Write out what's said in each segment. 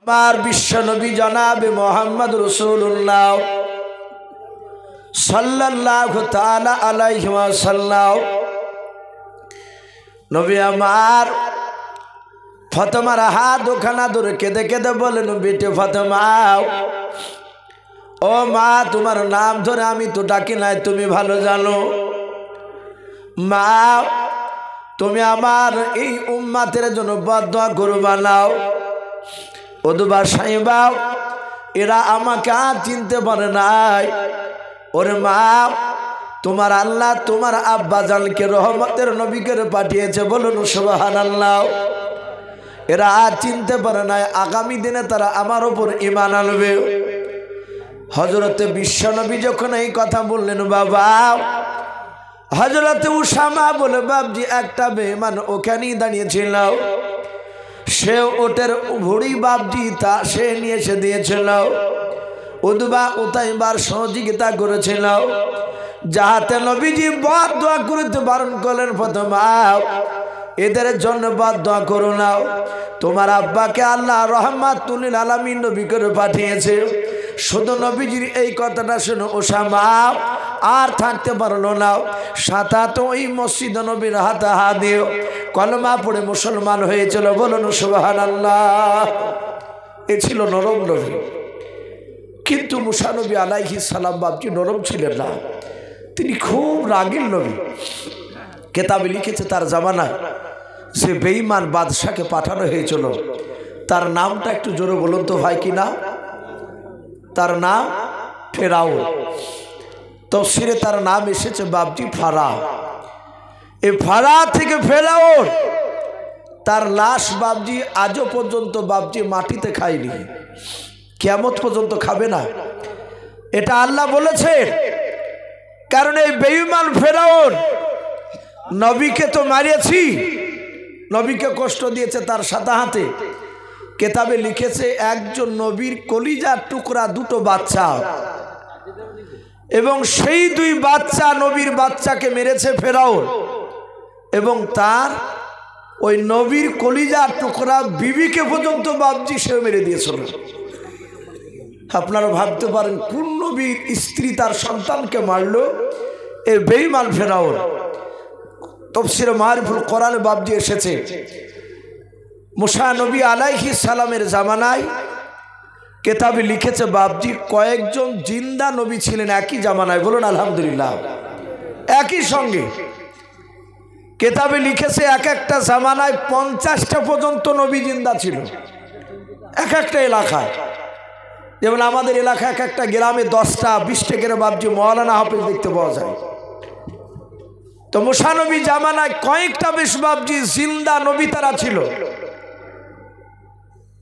আমার বিশ্বনবী জনাবে মোহাম্মদ রাসূলুল্লাহ সাল্লাল্লাহু তাআলা আলাইহি ওয়াসাল্লাম নবী আমার ফাতেমার হাত ওখানা ধরে কেঁদে কেঁদে বলেন, বেটে ফাতেমা, ও মা, তোমার নাম ধরে আমি তো ডাকি নাই, তুমি ভালো জানো। মা, তুমি আমার এই উম্মতের জন্য বদদুয়া করবা নাও। ওদবা সাইবা, এরা আমাকে আর চিনতে পারে নাই। ওরে মা, তোমার আল্লাহ তোমার আব্বা জানকে রহমতের নবীকে পাঠিয়েছে, বলুন সুবহানাল্লাহ। এরা আর চিনতে পারে নাই, আগামী দিনে তারা আমার ওপর ঈমান আনবে। হযরতে বিশ্বনবী যখন এই কথা বললেন, বাবা, হযরতে উসামা বলে, বাবজি একটা বেঈমান ওখানেই দাঁড়িয়েছিল, সে ওটের ভুড়ি বাবজি তা সে নিয়ে এসে দিয়েছিল। উদবা উতাইবার সহযোগিতা করেছিল, যাহাতে নবীজি বদদুয়া করতে বারণ করলেন, ফাতেমা, এদের জন্য বদদুয়া করো না। তোমার আব্বাকে আল্লাহ রাহমাতুল লিল আলামিন নবী করে পাঠিয়েছে। শুধু নবীজির এই কথাটা শুনে উসামা আর থাকতে পারলো না, সাথে ওই মসজিদ নবীর হাতে হাত দিয়ে কলমা পড়ে মুসলমান হয়েছিল, বলুন সুবহানাল্লাহ। এ ছিল নরম নবী, কিন্তু মুসা নবী আলাইহিস সালাম বাবজি নরম ছিলেন না, তিনি খুব রাগীর নবী। কেতাবে লিখেছে তার জামানায় সে বেঈমান বাদশাকে পাঠানো হয়েছিল। তার নামটা একটু জোরে বলুন তো ভাই, কি নাম? তার নাম ফেরাউন। তাফসীরে তার নাম এসেছে বাবজি ফারা। এই ফারা থেকে ফেরাউন, তার লাশ বাবজি আজও পর্যন্ত বাবজি মাটিতে খায়নি, কিয়ামত পর্যন্ত খাবে না। এটা আল্লাহ বলেছেন, কারণ এই বেঈমান ফেরাউন নবীকে তো মারিয়েছি, নবীকে কষ্ট দিয়েছে তার সাথে হাতে। কেতাবে লিখেছে একজন নবীর কলিজার টুকরা দুটো বাচ্চা, এবং সেই দুই বাচ্চা নবীর বাচ্চাকে মেরেছে ফেরাউন, এবং তার ওই নবীর কলিজার টুকরা বিবিকে পর্যন্ত বাবজি সে মেরে দিয়েছিল। আপনারা ভাবতে পারেন কোন নবীর স্ত্রী তার সন্তানকে মারল? এই বেঈমান ফেরাউন। তাফসীরে মারিফুল কোরআনে বাবজি এসেছে, মুসা নবী আলাইহিস সালামের জামানায় কেতাবে লিখেছে বাবজি কয়েকজন জিন্দা নবী ছিলেন একই জামানায়, বলুন আলহামদুলিল্লাহ। একই সঙ্গে কেতাবে লিখেছে এক একটা জামানায় 50টা পর্যন্ত নবী জিন্দা ছিল এক একটা এলাকায়। যেমন আমাদের এলাকায় এক একটা গ্রামে 10টা 20টা করে বাবজি মাওলানা হাফেজ দেখতে পাওয়া যায়। তো মুসা নবী জামানায় কয়েকটা বেশ বাবজি জিন্দা নবী তারা ছিল।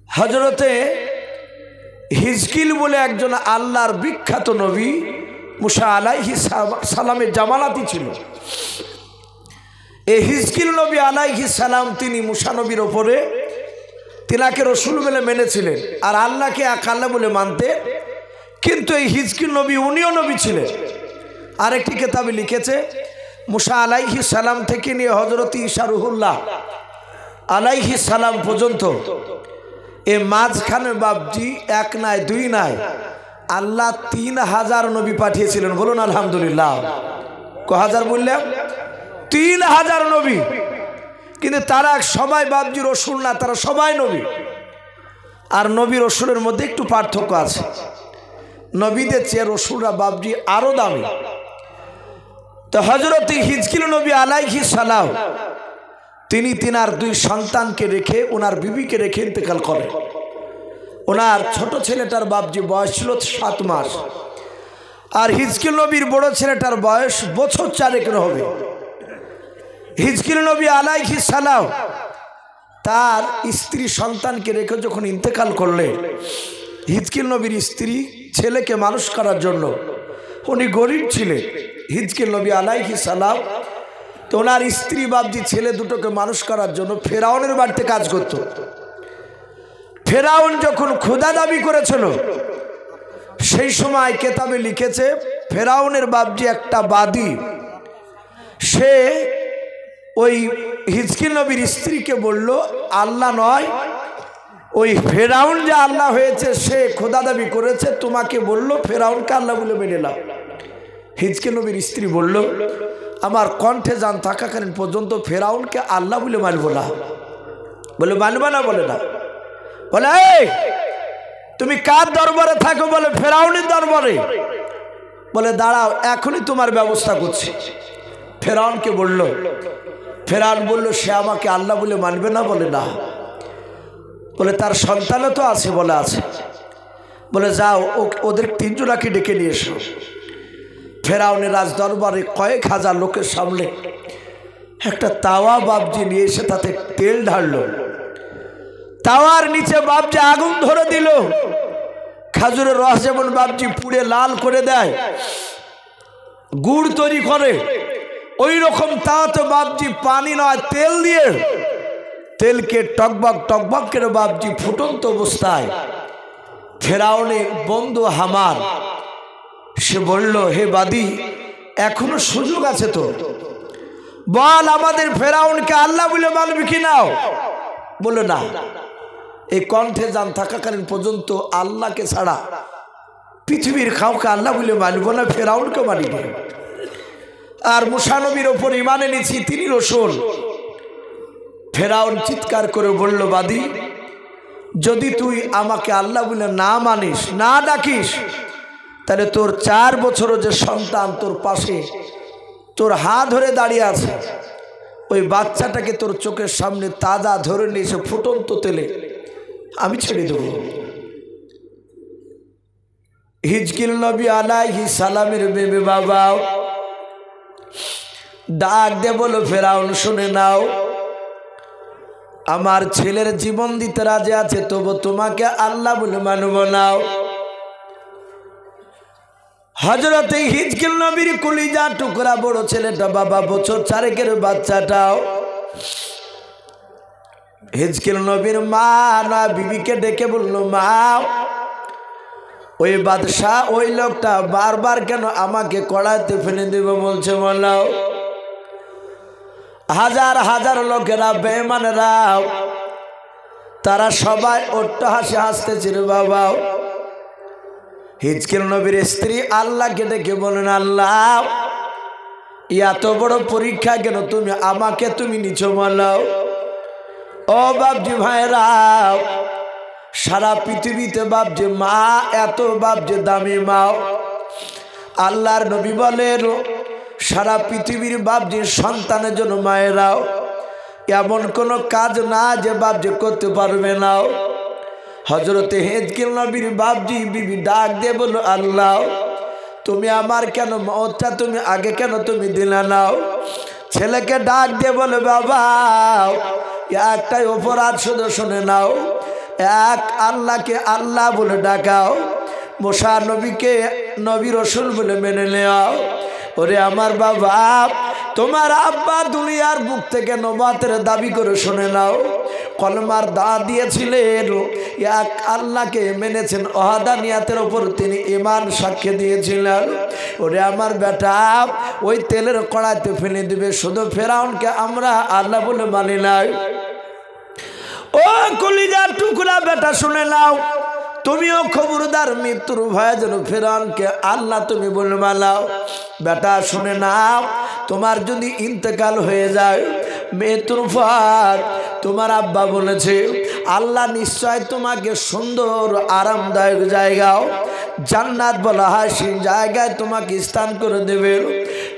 হযরতে হিজকিল বলে একজন আল্লাহর বিখ্যাত নবী মুসা আলাইহিস সালামের জামানাতি ছিল। এই হিজকিল নবী আলাইহিস সালাম তিনি মুসা নবীর ওপরে তিনাকে রসুল বলে মেনেছিলেন, আর আল্লাহকে এক আল্লাহ বলে মানতে। কিন্তু এই হিজকিল নবী উনিও নবী ছিলেন। আরেকটি কিতাবে লিখেছে মুসা আলাইহিস সালাম থেকে নিয়ে হযরত ঈসা রুহুল্লাহ আলাইহিস সালাম পর্যন্ত এ মাঝখানে বাবজি এক নাই দুই নাই, আল্লাহ 3000 নবী পাঠিয়েছিলেন, বলুন আলহামদুলিল্লাহ। ক হাজার বললাম? 3000 নবী। কিন্তু তারা সবাই বাবজি রসুল না, তারা সবাই নবী। আর নবী রসুলের মধ্যে একটু পার্থক্য আছে, নবীদের চেয়ে রসুলরা বাবজি আরো দামি। তো হযরত হিজকিল নবী আলাইহিস সালাম তিনি তিনার দুই সন্তানকে রেখে, ওনার বিবিকে রেখে ইন্তেকাল করেন। ওনার ছোট ছেলেটার বাবজি বয়স ছিল 7 মাস, আর হিজকিল নবীর বড় ছেলেটার বয়স বছর 4 হবে। হিজকিল নবী আলাইহিস সালাম তার স্ত্রী সন্তানকে রেখে যখন ইন্তেকাল করলেন, হিজকিল নবীর স্ত্রী ছেলেকে মানুষ করার জন্য, উনি গরিব ছিলেন হিজকিল নবী আলাইহিস সালাম, তো ওনার স্ত্রী বাবজি ছেলে দুটোকে মানুষ করার জন্য ফেরাউনের বাড়িতে কাজ করত। ফেরাউন যখন ক্ষুধা দাবি করেছিল, সেই সময় কেতাবে লিখেছে ফেরাউনের বাবজি একটা বাদী, সে ওই হিজকিল নবীর স্ত্রীকে বলল, আল্লাহ নয় ওই ফেরাউন যে আল্লাহ হয়েছে সে খোদা দাবি করেছে, তোমাকে বলল ফেরাউনকে আল্লাহ বলে মেনে নাও। হিজকিল নবীর স্ত্রী বলল, আমার কণ্ঠে জান থাকাকালীন পর্যন্ত ফেরাউনকে আল্লাহ বলে মানব না। বলে মানবা না? বলে না। বলে এই তুমি কার দরবারে থাকো? বলে ফেরাউনের দরবারে। বলে দাঁড়াও, এখনই তোমার ব্যবস্থা করছি। ফেরাউনকে বলল, ফেরাউন বলল সে আমাকে আল্লাহ বলে মানবে না। বলে না। বলে তার সন্তানও তো আছে। বলে আছে। বলে যাও ওদের তিনজনাকে ডেকে নিয়ে এসো। ফেরাউনের রাজ দরবারে কয়েক হাজার লোকের সামনে একটা তাওয়া বাবজি নিয়ে এসে তাতে তেল ঢাললো। তাওয়ার নিচে বাবজি আগুন ধরে দিল। খাজুরের রস যেমন বাবজি পুড়ে লাল করে দেয়, গুড় তৈরি করে, ওই রকম তাওয়াতে বাবজি পানি নয় তেল দিয়ে তেলকে টকবক টকবক করে বাবজি ফুটন্ত অবস্থায় ফেরাউনের বন্ধু হামান সে বলল, হে বাদী, এখনো সুযোগ আছে তো, বল আমাদের ফেরাউনকে আল্লাহ বলে মানবি কি নাও? বলে না। এই কণ্ঠে জান থাকাকালীন পর্যন্ত আল্লাহকে ছাড়া পৃথিবীর কাউকে আল্লাহ বলে মানব না, ফেরাউনকে মানিব। আর মুসা নবীর ওপর ঈমান এনেছি, তিনি রাসূল। ফেরাউন চিৎকার করে বলল, বাদী, যদি তুই আমাকে আল্লাহ বলে না মানিস, না ডাকিস, তাহলে তোর 4 বছরও যে সন্তান তোর পাশে তোর হাত ধরে দাঁড়িয়ে আছে, ওই বাচ্চাটাকে তোর চোখের সামনে তাজা ধরে নিয়ে এসে ফুটন্ত তেলে আমি ছেড়ে দেব। হিজকিল নবী আলাইহিস সালামের বেবি বাবা ডাক দে বলো, ফেরাউন শুনে নাও, আমার ছেলের জীবন দিতে রাজি আছে, তবু তোমাকে আল্লাহ বলে মানব নাও। হযরতে হিজকিল নবীর কলিজা টুকরা বড় ছেলেটা, বাবা বছর 4 বাচ্চাটাও, হিজকিল নবীর মা না বিবিকে ডেকে বলল, মা, ওই বাদশাহ ওই লোকটা বারবার কেন আমাকে কড়াইতে ফেলে দেবে বলছে? বলাও। হাজার হাজার লোকেরা, বেঈমানেরা, তারা সবাই অট্টহাসি হাসতেছিল। বাবা হিজকিল নবীর স্ত্রী আল্লাহকে ডেকে বলেন, আল্লাহ, এত বড় পরীক্ষা কেন তুমি আমাকে তুমি নিছো? বলাও। ও বাপজি ভাইরা, সারা পৃথিবীতে বাপজি মা এত বাপজি দামি মা। আল্লাহর নবী বলেন, সারা পৃথিবীর বাপজি সন্তানের জন্য মায়েরাও এমন কোনো কাজ না যে বাপজি করতে পারবে না। হযরতে হিজকিল নবীর বাপজি বিবি ডাক দিয়ে বলল, আল্লাহ, তুমি আমার কেন মওতটা তুমি আগে কেন তুমি দিলে নাও? ছেলেকে ডাক দিয়ে বলে, বাবা, একটাই অপরাধ শুধু শুনে নাও, এক আল্লাহকে আল্লাহ বলে ডাকাও, মুসা নবীকে নবী রাসূল বলে মেনে নেও। ওরে আমার বাবা, তোমার আব্বা দুনিয়ার বুক থেকে নবুয়তের দাবি করে শুনে নাও, কলমার দাওয়াত দিয়েছিলেন, এক আল্লাহকে মেনেছেন, ওয়াহদানিয়াতের উপর তিনি ঈমান সাক্ষ্য দিয়েছিলেন। ওরে আমার বেটা, ওই তেলের কড়াইতে ফেলে দিবে, শুধু ফেরাউনকে আমরা আল্লাহ বলে মানি নাই। ও কলিজার টুকরা বেটা শুনে নাও, তুমিও খবরদার মৃত্যুর ভয়ে যেন ফেরাউনকে আল্লাহ তুমি বলে মানাও। বেটা শুনে নাও, তোমার যদি ইন্তেকাল হয়ে যায়, মৃত্যুর পর তোমার আব্বা বলেছে আল্লাহ নিশ্চয় তোমাকে সুন্দর আরামদায়ক জায়গাও জান্নাত বলা হয় সেই জায়গায় তোমাকে স্থান করে দেবে।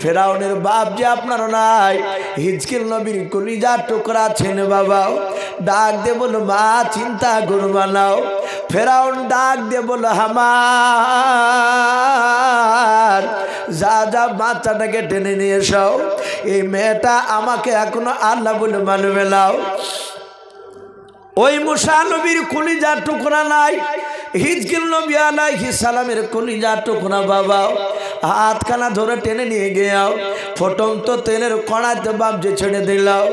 ফেরাউনের বাপ যে আপনার নাই, হিজকিল নবীর কলিজার টুকরা ছেলে বাবা ডাক দে বলো, মা চিন্তা করবা নাও। ফেরাউন ডাক দে বলো, হামান যা যা বাচ্চাটাকে টেনে নিয়ে এসো, এই মেয়েটা আমাকে এখনো আল্লাহ বলে মানবে নাও। ওই মুসা নবীর কলিজার টুকরা নাই, হিজকিল নবী আলাইহিস সালামের কলিজার টুকরা বাবা হাতখানা ধরে টেনে নিয়ে গিয়াও ফুটন্ত তেলের কড়াইতে বাপজি ছেড়ে দিলাও।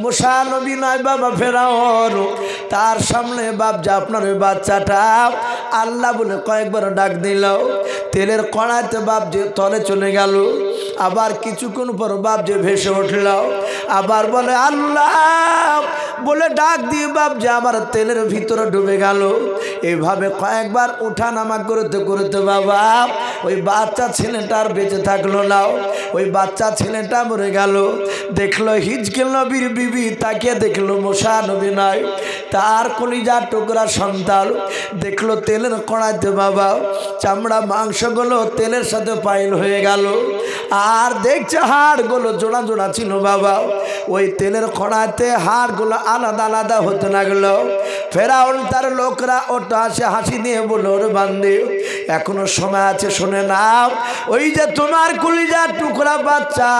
মুসা নবী নয় বাবা ফেরাউন, তার সামনে বাপজি আপনার ওই বাচ্চাটা আল্লাহ বলে কয়েকবার ডাক দিলাও। তেলের কড়াইতে বাপজি তলে চলে গেল। আবার কিছুক্ষণ পর বাপজি ভেসে উঠল। আবার বলে আল্লাহ বলে ডাক দিয়ে বাপজি আবার তেলের ভিতরে ডুবে গেল। এইভাবে কয়েকবার উঠা নামা করতে করতে বাবা ওই বাচ্চা ছেলেটা আর বেঁচে থাকলো না। ওই বাচ্চা ছেলেটা মরে গেল। দেখলো হিজকিল নবীর বিবি, তাকে দেখলো মুসা নবী নয়, তার কলিজার টুকরা সন্তান। দেখলো তেলের কড়াইতে বাবা চামড়া মাংসগুলো তেলের সাথে পাইল হয়ে গেল। আর দেখছে হাড়গুলো জোড়া জোড়া ছিল বাবা। ওই তেলের কড়াইতে হাড়গুলো আলাদা আলাদা হতে লাগলো। ফেরাউন তার লোকরা ওটা আসে হাসি দিয়ে বলল, ওর বান্দি এখনো সময় আছে, শুনে নাও। ওই যে তোমার কলিজার টুকরা বাচ্চা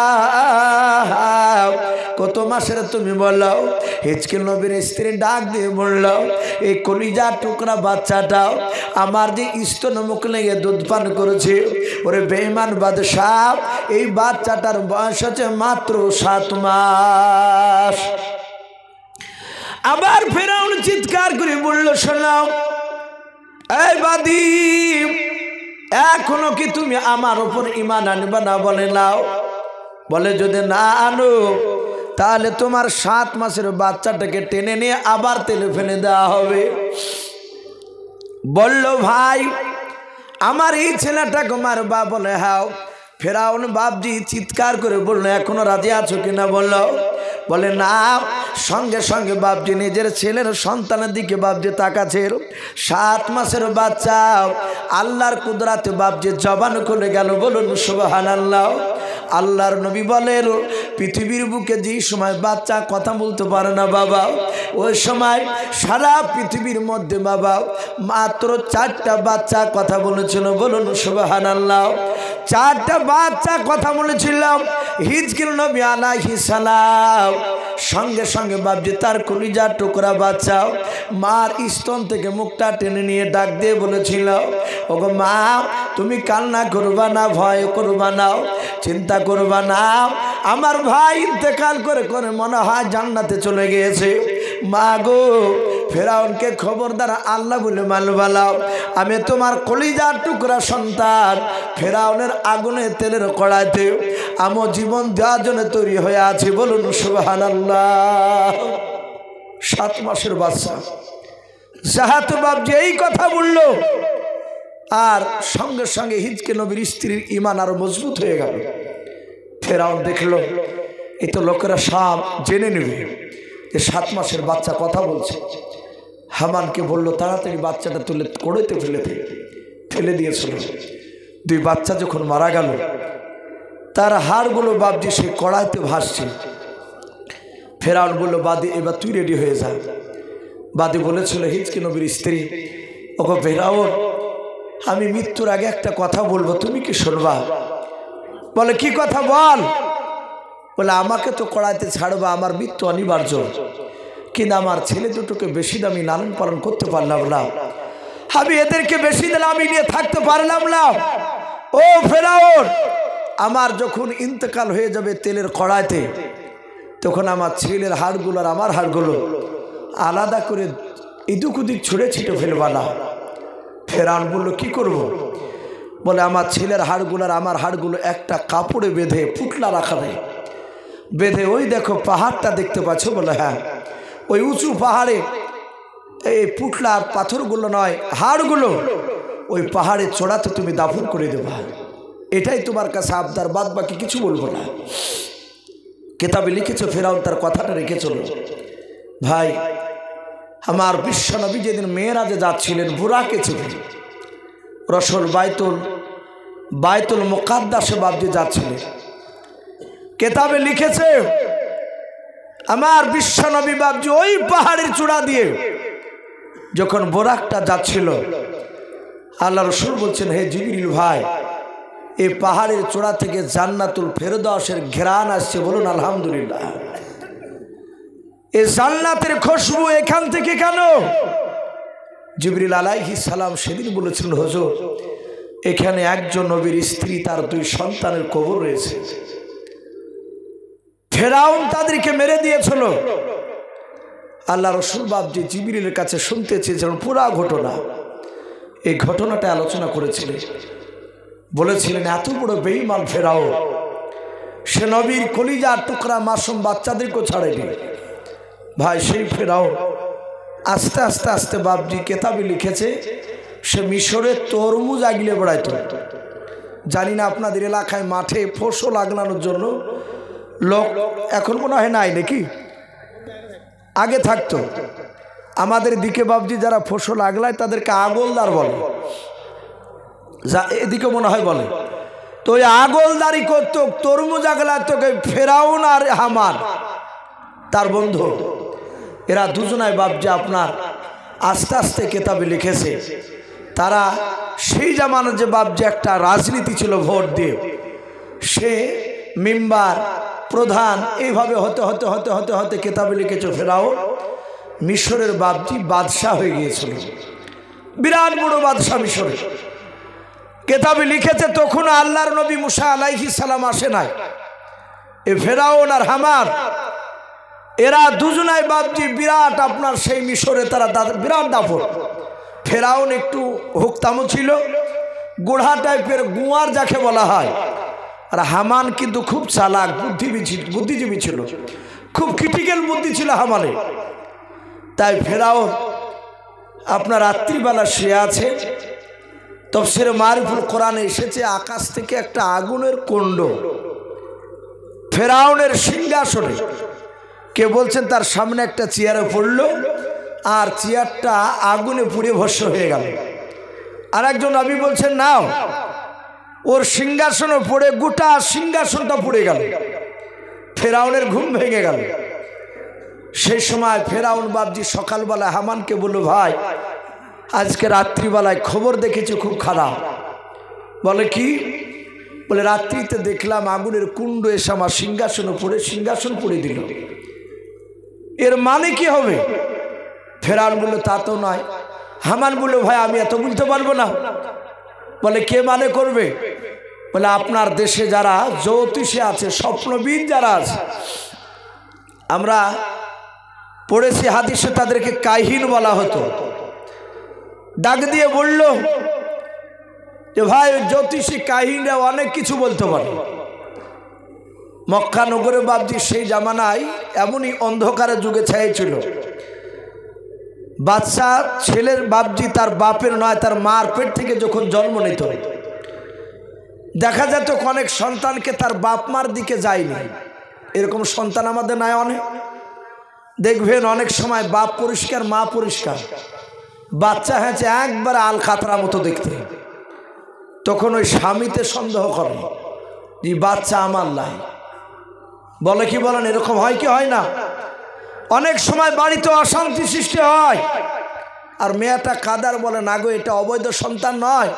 কত মাসের তুমি বলো। হিজকিল নবীর স্ত্রী ডাক দিয়ে বলল, এই কলিজার টুকরা বাচ্চাটাও আমার যে স্তন মুখ লেগে দুধ পান করেছে। ওরে বেঈমান বাদশাহ, এই বাচ্চাটার বয়স হচ্ছে মাত্র 7 মাস। আবার ফেরাউন চিৎকার করে বলল, শোনাও এই বাদী, এখনো কি তুমি আমার উপর ঈমান আনবা না? বলে নাও। বলে যদি না আনো তাহলে তোমার 7 মাসের বাচ্চাটাকে টেনে নিয়ে আবার তেলে ফেলে দেওয়া হবে। বলল ভাই আমার এই ছেলেটাকে মারবা? বলে হ্যাঁ। ফেরাউন বাপজি চিৎকার করে বললো, এখনো রাজি আছো কিনা? বললো। বলে না। সঙ্গে সঙ্গে বাপজি নিজের ছেলের সন্তানের দিকে বাপজি তাকাচ্ছে। 7 মাসের বাচ্চা আল্লাহর কুদরাতে বাপজি জবান খুলে গেল। বলুন সুবহানাল্লাহ। আল্লাহর নবী বলেন, পৃথিবীর বুকে যে সময় বাচ্চা কথা বলতে পারে না বাবা, ওই সময় সারা পৃথিবীর মধ্যে বাবা মাত্র 4টা বাচ্চা কথা বলেছিল। বলুন সুবহানাল্লাহ। 4টা বাচ্চা কথা বলেছিলাম। হিজকিল নবী আলাইহিস সালাম সঙ্গে সঙ্গে বাপজি তার কলিজার টুকরা বাচ্চা মার স্তন থেকে মুখটা টেনে নিয়ে ডাক দিয়ে বলেছিল, ওগো মা তুমি কান্না করবা না, ভয় করবা না, চিন্তা করবা না। আমার ভাই ইন্তেকাল করে করে মনে হয় জান্নাতে চলে গিয়েছে। মা গো ফেরাউনকে খবরদার আল্লাহ বলে মানবালাও, আমি তোমার কলিজার টুকরা সন্তান ফেরাউনের আগুনে তেলের কড়াইতে আমার জীবন দেওয়ার জন্য তৈরি হয়ে আছি। বলুন সুবহানাল্লাহ। 7 মাসের বাচ্চা জাহাত বাপজি এই কথা বলল। আর সঙ্গে সঙ্গে হিজকিল নবীর স্ত্রীর ঈমান আরো মজবুত হয়ে গেল। ফেরাউন দেখলো এই তো লোকেরা সব জেনে নেবে যে 7 মাসের বাচ্চা কথা বলছে। হামানকে বলল তাড়াতাড়ি বাচ্চাটা তুলে কড়াইতে ফেলে দিয়েছিল। 2 বাচ্চা যখন মারা গেল তার হাড়গুলো বাপজি সে কড়াইতে ভাসছে। ফেরাউন বলল, বাদী এবার তুই রেডি হয়ে যা। বাদী বলেছিল হিজকিল নবীর স্ত্রী, ওগো ফেরাউন আমি মৃত্যুর আগে একটা কথা বলবো, তুমি কি শুনবা? বলে কি কথা বল? বলে আমাকে তো কড়াইতে ছাড়বা, আমার মৃত্যু অনিবার্য, কিন্তু আমার ছেলে দুটোকে বেশি দামি লালন পালন করতে পারলাম না, আমি এদেরকে বেশি দিন আমি নিয়ে থাকতে পারলাম না। ও ফেরাউন আমার যখন ইন্তেকাল হয়ে যাবে তেলের কড়াইতে, তখন আমার ছেলের হাড়গুলো আর আমার হাড়গুলো আলাদা করে ইদুক উদিক ছুঁড়ে ছিটে ফেলবা না। ফেরাউন বলল কি করব? বলে আমার ছেলের হাড়গুলো আর আমার হাড়গুলো একটা কাপড়ে বেঁধে পুটলা রাখাবে, বেঁধে ওই দেখো পাহাড়টা দেখতে পাচ্ছ? বলে হ্যাঁ। ওই উঁচু পাহাড়ে এই পুটলা আর পাথরগুলো নয় হাড়গুলো ওই পাহাড়ের চড়াতে তুমি দাফন করে দেবা, এটাই তোমার কাছে আবদার, বাদ বাকি কিছু বলবো না। কেতাবে লিখেছো ফেরাউন তার কথাটা রেখেছিল। ভাই আমার বিশ্বনবী যেদিন মেয়েরাজে যাচ্ছিলেন বুরাকে ছিলেন, রসুল বাইতুল মুকাদ্দাসে বাপজি যাচ্ছিলেন। কেতাবে লিখেছে আমার বিশ্বনবী বাপজি ওই পাহাড়ের চূড়া দিয়ে যখন বোরাকটা যাচ্ছিল, আল্লাহ রসুল বলছেন, হে জিবরিল ভাই এই পাহাড়ের চূড়া থেকে জান্নাতুল ফেরদাউসের ঘ্রাণ আসছে। বলুন আলহামদুলিল্লাহ। এই জান্নাতের খুশবু এখান থেকে কেন? জিবরিল আলাইহিস সালাম সেদিন বলেছিলেন, হুজুর এখানে একজন নবীর স্ত্রী তার 2 সন্তানের কবর রয়েছে। ফেরাউন তাদেরকে মেরে দিয়েছিল। আল্লাহ রসুল বাবজি জিবরিলের কাছে শুনতে চেয়েছেন পুরা ঘটনা। এই ঘটনাটা আলোচনা করেছিলেন, বলেছিলেন এত বড় বেঈমান ফেরাউন, সে নবীর কলিজার টুকরা মাসুম বাচ্চাদেরকেও ছাড়েনি। ভাই সেই ফেরাউন আস্তে আস্তে আস্তে বাবজি কেতাবে লিখেছে সে মিশরে তরমুজ আগলে বেড়াইত। জানি না আপনাদের এলাকায় মাঠে ফসল আগলানোর জন্য লোক এখন মনে হয় নাই নাকি, আগে থাকতো। আমাদের দিকে বাবজি যারা ফসল আগলায় তাদেরকে আগলদার বলে, যা এদিকে মনে হয় বলে। তো ওই আগলদারি করতো, তরমুজ আগলায় তোকে ফেরাউন আর হামান তার বন্ধু, এরা দুজনায় বাবজি আপনার আস্তে আস্তে কেতাবে লিখেছে তারা সেই জামানার যে বাবজি একটা রাজনীতি ছিল ভোট দিয়ে, সে মেম্বার প্রধান এইভাবে হতে হতে হতে হতে হতে কেতাবে লিখেছে ফেরাউন মিশরের বাবজি বাদশাহ হয়ে গিয়েছিল, বিরাট বড় বাদশাহ মিশরের। কেতাবে লিখেছে তখন আল্লাহর নবী মুসা আলাইহিস সালাম আসে নাই। এ ফেরাউন আর হামান এরা দুজনাই বাবজি বিরাট আপনার সেই মিশরে তারা বিরাট দাপট। ফেরাউন একটু হুকতামও ছিল, গোড়া টাইপের গুয়ার যাকে বলা হয়, আর হামান কিন্তু খুব চালাক বুদ্ধিজীবী ছিল, খুব ক্রিটিক্যাল বুদ্ধি ছিল হামানের। তাই ফেরাউন আপনার রাত্রিবেলা শুয়ে আছে, তাফসীরে মারিফুল কোরআনে এসেছে আকাশ থেকে একটা আগুনের কুণ্ড ফেরাউনের সিংহাসনে, কে বলছেন তার সামনে একটা চেয়ারে পড়ল আর চেয়ারটা আগুনে পুড়ে ভস্ম হয়ে গেল। আর একজন নবী বলছেন নাও, ওর সিংহাসনে পড়ে গোটা সিংহাসনটা পুড়ে গেল, ফেরাউনের ঘুম ভেঙে গেল। সেই সময় ফেরাউন বাবজি সকালবেলা হামানকে বলল ভাই আজকে রাত্রিবেলায় খবর দেখেছি খুব খারাপ। বলে কি? বলে রাত্রিতে দেখলাম আগুনের কুণ্ড এসে আমার সিংহাসনে পড়ে সিংহাসন পুড়ে দিল। এর মানে কি হবে? ফেরাউন বলল তা তো নয়। হামান বলল ভাই আমি এত বলতে পারবো না। বলে কে মানে করবে? বলে আপনার দেশে যারা জ্যোতিষী আছে, স্বপ্নবিদ যারা আছে, আমরা পড়েছি হাদিসে তাদেরকে কাহিন বলা হতো। ডাক দিয়ে বলল যে ভাই জ্যোতিষী কাহিনরা অনেক কিছু বলতে পারে। মক্কা নগরে বাবজি সেই জামানায় এমনই অন্ধকারের যুগে ছাইছিল, বাচ্চা ছেলের বাবজি তার বাপের নয় তার মার পেট থেকে যখন জন্ম নিত দেখা যেত অনেক সন্তানকে তার বাপ মার দিকে যায়নি। এরকম সন্তান আমাদের নাই অনেক। দেখবেন অনেক সময় বাপ পরিষ্কার মা পরিষ্কার, বাচ্চা হয়েছে একবার আল খাতরা মতো দেখতে, তখন ওই স্বামীতে সন্দেহ করে যে বাচ্চা আমার নাই। বলে কি বলেন? এরকম হয় কি হয় না? অনেক সময় বাড়িতে অশান্তি সৃষ্টি হয় আর মেয়েটা কাদার বলে না গো এটা অবৈধ সন্তান নয়,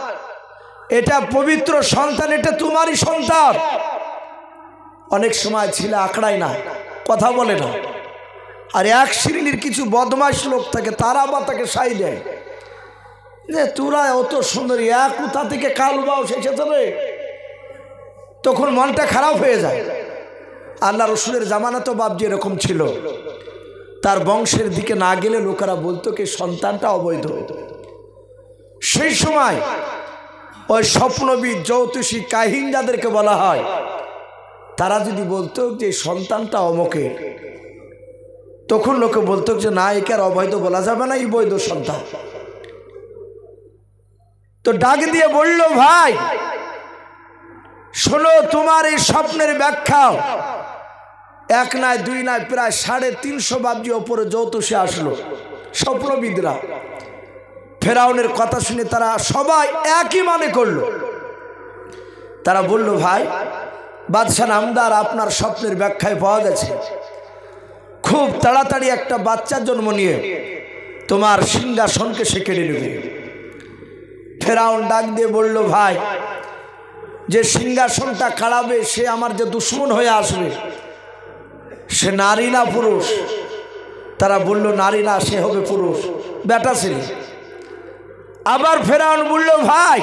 এটা পবিত্র সন্তান, এটা তোমারই সন্তান। অনেক সময় ছেলে আঁকড়ায় না, কথা বলে না, আর এক শ্রেণীর কিছু বদমাশ লোক থাকে তারা বা তাকে সাই দেয় যে তোরা অত সুন্দরী এক কোথা থেকে কালবাও এসেছে রে, তখন মনটা খারাপ হয়ে যায়। আল্লাহ রসুলের জামানা তো বাবজি এরকম ছিল, তার বংশের দিকে না গেলে লোকেরা বলতো কি সন্তানটা অবৈধ। সেই সময় ওই স্বপ্নবিদ জ্যোতিষী কাহিন যাদেরকে বলা হয় তারা যদি বলতো যে সন্তানটা অমকের, তখন লোকে বলতো যে না একে আর অবৈধ বলা যাবে না, এই বৈধ সন্তান। তো ডাক দিয়ে বলল ভাই শোনো তোমার এই স্বপ্নের ব্যাখ্যা। এক নয় দুই নয় প্রায় 350 বাবজি ওপরে জ্যোতিষী আসলো, স্বপ্নবিদরা। ফেরাউনের কথা শুনে তারা সবাই একই মানে করলো। তারা বলল ভাই বাদশাহ নামদার আপনার স্বপ্নের ব্যাখ্যায় পাওয়া গেছে, খুব তাড়াতাড়ি একটা বাচ্চার জন্ম নিয়ে তোমার সিংহাসনকে সে কেড়ে নেবে। ফেরাউন ডাক দিয়ে বলল ভাই যে সিংহাসনটা কাড়াবে সে আমার যে দুশ্মন হয়ে আসবে সে নারী না পুরুষ? তারা বলল নারী না, সে হবে পুরুষ, বেটা ছেলে। আবার ফেরাউন বলল ভাই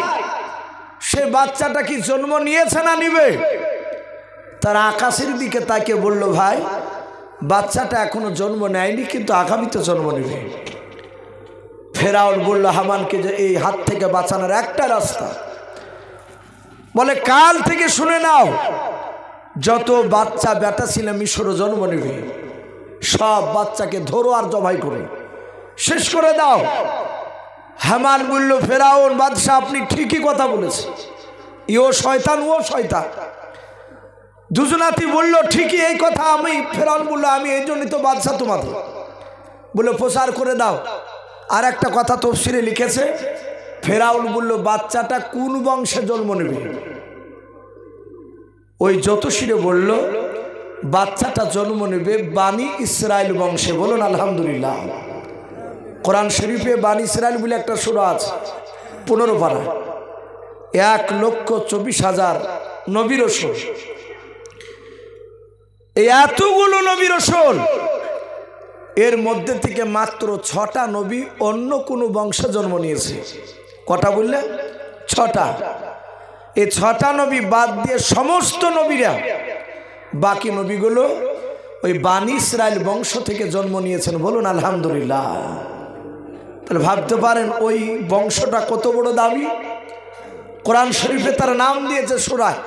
সে বাচ্চাটা কি জন্ম নিয়েছে না নিবে? তার আকাশের দিকে তাকে বলল, ভাই বাচ্চাটা এখনো জন্ম নেয়নি, কিন্তু আগামীতে জন্ম নেবে। ফেরাউন বলল হামানকে যে এই হাত থেকে বাঁচানোর একটা রাস্তা, বলে কাল থেকে শুনে নাও, যত বাচ্চা বেটা ছিল মিশরে জন্ম নেবে, সব বাচ্চাকে ধরো আর জবাই করো, শেষ করে দাও। হামান বলল, ফেরাউন বাদশাহ আপনি ঠিকই কথা বলেছেন, ইও শয়তান ও শয়তান। দুজনাতি বলল ঠিকই এই কথা। আমি ফেরাউন বলল, আমি এই জন্যই তো বাদশাহ তোমাদের, বলে প্রচার করে দাও। আর একটা কথা তফসিরে লিখেছে, ফেরাউন বলল বাচ্চাটা কোন বংশে জন্ম নেবে? ওই জ্যোতিষীরে বলল বাচ্চাটা জন্ম নেবে বানি ইসরাইল বংশে। বলুন আলহামদুলিল্লাহ। কোরআন শরীফে বানি ইসরাইল বলে একটা সূরা আছে, 15 পারা, 1,24,000 নবী রাসূল। এই এতগুলো নবী রাসূল, এর মধ্যে থেকে মাত্র 6টা নবী অন্য কোনো বংশে জন্ম নিয়েছে। কটা বললে? 6টা। এই 6টা নবী বাদ দিয়ে সমস্ত নবীরা, বাকি নবীগুলো ওই বানি ইসরাইল বংশ থেকে জন্ম নিয়েছেন। বলুন আলহামদুলিল্লাহ। তাহলে ভাবতে পারেন ওই বংশটা কত বড় দাবি। কোরআন শরীফে তার নাম দিয়েছে সূরায়।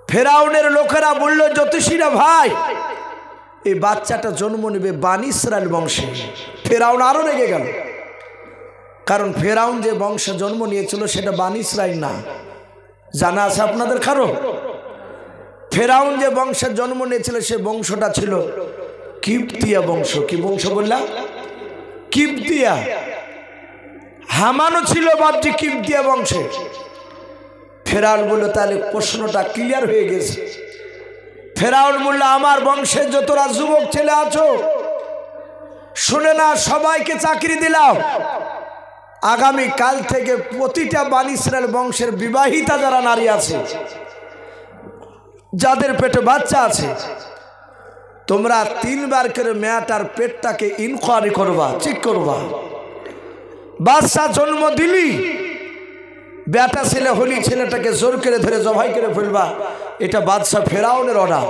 ফেরাউনের লোকেরা বলল, জ্যোতিষীরা ভাই এই বাচ্চাটা জন্ম নেবে বানি ইসরাইল বংশে। ফেরাউন আরো রেগে গেল, কারণ ফেরাউন যে বংশে জন্ম নিয়েছিল সেটা বানি ইসরাইল না। জানা আছে আপনাদের কারো? ফেরাউন যে বংশের জন্ম নিয়েছিল সে বংশটা ছিল কিপ্তিয়া বংশ। কি বংশ বললাম? কিপ্তিয়া। হামানও ছিল বাপজি কিপ্তিয়া বংশে। ফেরাউন বলল তাহলে প্রশ্নটা ক্লিয়ার হয়ে গেছে। ফেরাউন বলল আমার বংশে যতরা যুবক ছেলে আছো শুনে না, সবাইকে চাকরি দিলাম, আগামী কাল থেকে প্রতিটা বানি ইসরাইল বংশের বিবাহিতা যারা নারী আছে, যাদের পেটে বাচ্চা আছে, তোমরা 3 বার করে মেয়েটার পেটটাকে ইনকোয়ারি করবা, চেক করবা। বাচ্চা জন্ম দিলি, বেটা ছেলে হলি ছেলেটাকে জোর করে ধরে জবাই করে ফেলবা। এটা বাদশা ফেরাউনের অর্ডার।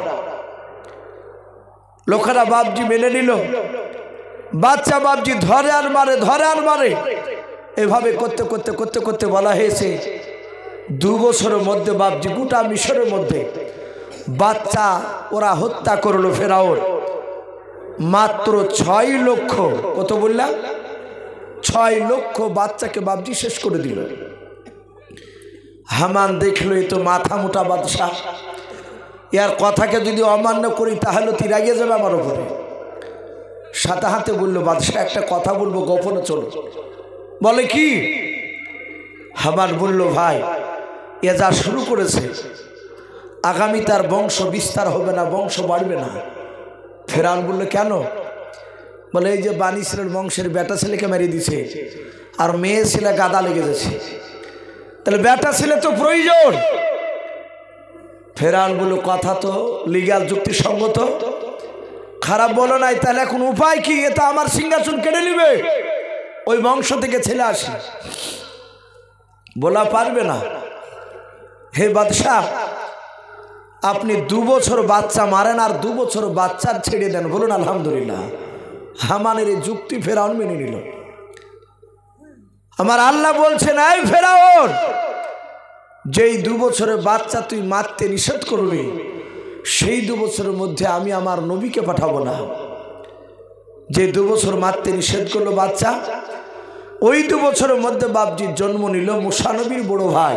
লোকেরা বাপজি মেনে নিল। বাচ্চা বাপজি ধরে আর মারে, ধরে আর মারে। এভাবে করতে করতে করতে করতে বলা হয়েছে 2 বছরের মধ্যে বাপজি গোটা মিশরের মধ্যে বাচ্চা ওরা হত্যা করলো ফেরাউন। মাত্র 6 লক্ষ, কত বললাম? 6 লক্ষ বাচ্চাকে বাপজি শেষ করে দিল। হামান দেখলো এ তো মাথা মোটা বাদশাহ, এর কথাকে যদি অমান্য করি তাহলে তুই রাগিয়ে যাবে আমার উপরে। সাথে হাতে বললো, বাদশাহ একটা কথা বলবো, গোপনে চলো। বলে কি? হামান বলল, ভাই এ যা শুরু করেছে আগামী তার বংশ বিস্তার হবে না, বংশ বাড়বে না। ফেরাউন বলল কেন? বলে এই যে বানি ইসরাইল বংশের বেটা ছেলেকে মেরে দিছে আর মেয়ে ছেলে গাদা লেগে যাচ্ছে, তাহলে বেটা ছেলে তো প্রয়োজন। ফেরাউন বলল কথা তো লিগ্যাল যুক্তিসঙ্গত, খারাপ বলো নাই, তাহলে এখন উপায় কি? এ তো আমার সিংহাসন কেড়ে নিবে, ওই বংশ থেকে ছেলে আসে, বলা পারবে না। হে বাদশাহ আপনি 2 বছর বাচ্চা মারেন আর 2 বছর বাচ্চার ছেড়ে দেন। বলুন আলহামদুলিল্লাহ। হামানের এই যুক্তি ফেরাউন মেনে নিল। আমার আল্লাহ বলছেন, এই ফেরাউন, যেই 2 বছরের বাচ্চা তুই মারতে নিষেধ করবি সেই 2 বছরের মধ্যে আমি আমার নবীকে পাঠাবো না। যে 2 বছর মারতে নিষেধ করলো বাচ্চা, ওই 2 বছরের মধ্যে বাপজির জন্ম নিল মুসা নবীর বড় ভাই।